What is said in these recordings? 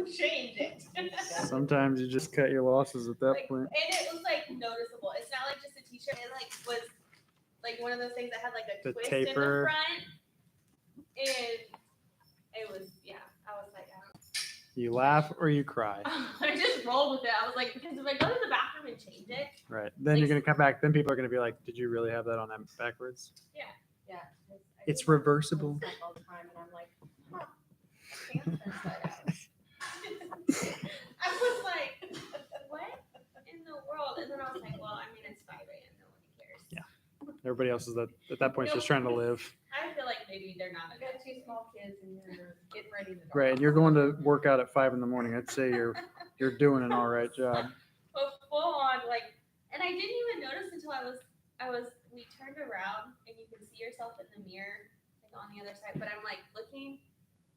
change it. Sometimes you just cut your losses at that point. And it was like noticeable. It's not like just a t-shirt. It like was like one of those things that had like a The twist taper. in the front. And it was, yeah, I was like, You laugh or you cry. I just rolled with it. I was like, because if I go to the bathroom and change it, Right. Then you're going to come back. Then people are going to be like, did you really have that on that backwards? yeah. It's reversible. All the time, and I'm like, huh, pants are inside out. I was like, what in the world? And then I was like, well, I mean, it's 5 a.m. Nobody cares. Yeah. Everybody else is at that point just trying to live. I feel like maybe they're not. You got 2 small kids and you're getting ready to go. Right. And you're going to work out at 5 a.m. I'd say you're doing an all right job. But full on, like, and I didn't even notice until we turned around and you can see yourself in the mirror, like on the other side. But I'm like looking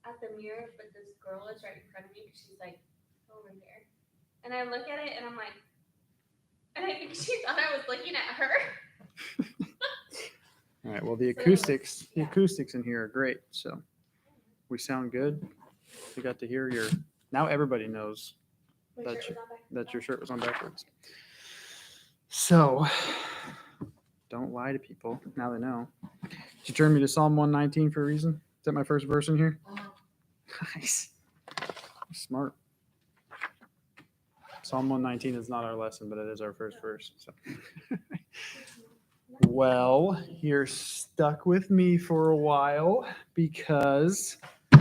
at the mirror, but this girl is right in front of me because she's like over here. And I look at it and I'm like, and I think she thought I was looking at her. All right. Well, the So, acoustics yeah. in here are great. So we sound good. We got to hear your. Now everybody knows that your shirt was on backwards. So don't lie to people. Now they know. Did you turn me to Psalm 119 for a reason? Is that my first verse in here? Nice. Smart. Psalm 119 is not our lesson, but it is our first verse. So. Well, you're stuck with me for a while because I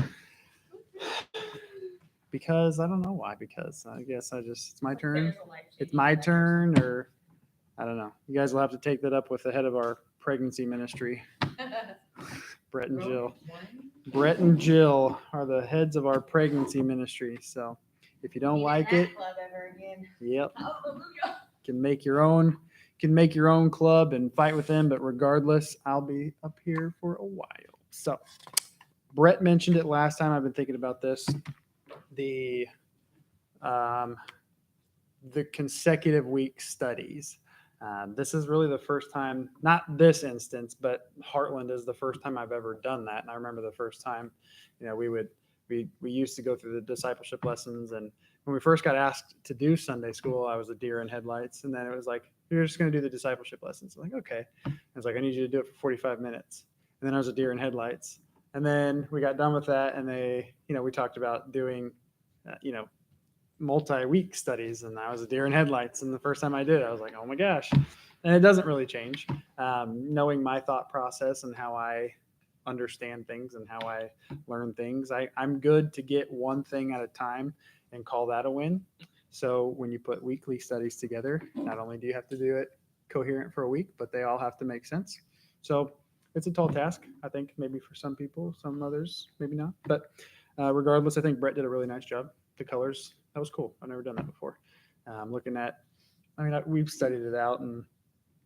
don't know why. Because I guess it's my turn. It's my turn, or I don't know. You guys will have to take that up with the head of our pregnancy ministry, Brett and Jill. Brett and Jill are the heads of our pregnancy ministry. So if you don't like it, yep, can make your own club and fight with them. But regardless, I'll be up here for a while. So Brett mentioned it last time. I've been thinking about this. The consecutive week studies. This is really the first time, not this instance, but Heartland is the first time I've ever done that. And I remember the first time, we used to go through the discipleship lessons. And when we first got asked to do Sunday school, I was a deer in headlights. And then it was like, you're just going to do the discipleship lessons. I'm like, okay. I was like, I need you to do it for 45 minutes. And then I was a deer in headlights. And then we got done with that. And we talked about doing, multi-week studies, and I was a deer in headlights. And the first time I did, I was like, oh my gosh. And it doesn't really change. Knowing my thought process and how I understand things and how I learn things, I'm good to get one thing at a time and call that a win. So when you put weekly studies together, not only do you have to do it coherent for a week, but they all have to make sense. So it's a tall task, I think, maybe for some people, some others, maybe not. But regardless, I think Brett did a really nice job. The colors, that was cool. I've never done that before. Looking at, we've studied it out, and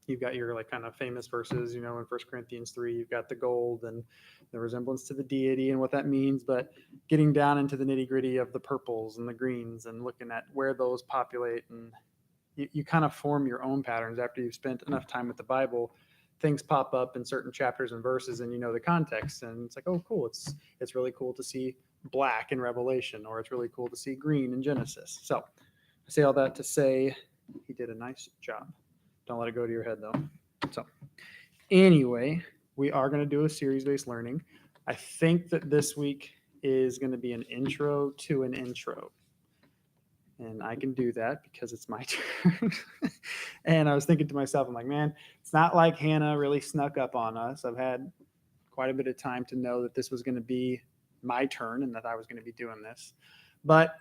you've got your like kind of famous verses, in 1 Corinthians 3, you've got the gold and the resemblance to the deity and what that means, but getting down into the nitty gritty of the purples and the greens and looking at where those populate, and you kind of form your own patterns after you've spent enough time with the Bible. Things pop up in certain chapters and verses, and the context, and it's like, oh, cool. It's really cool to see black in Revelation, or it's really cool to see green in Genesis. So I say all that to say he did a nice job. Don't let it go to your head, though. So anyway, we are going to do a series-based learning. I think that this week is going to be an intro to an intro. And I can do that because it's my turn. And I was thinking to myself, I'm like, man, it's not like Hannah really snuck up on us. I've had quite a bit of time to know that this was going to be my turn and that I was going to be doing this. But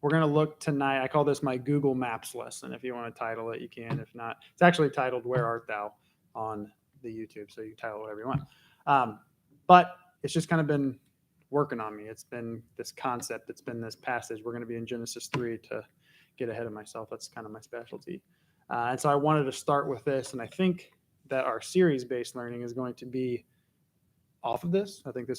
we're going to look tonight. I call this my Google Maps lesson. If you want to title it, you can. If not, it's actually titled Where Art Thou on the YouTube. So you can title whatever you want. But it's just kind of been working on me. It's been this concept. It's been this passage. We're going to be in Genesis 3 to get ahead of myself. That's kind of my specialty. And so I wanted to start with this. And I think that our series-based learning is going to be off of this. I think this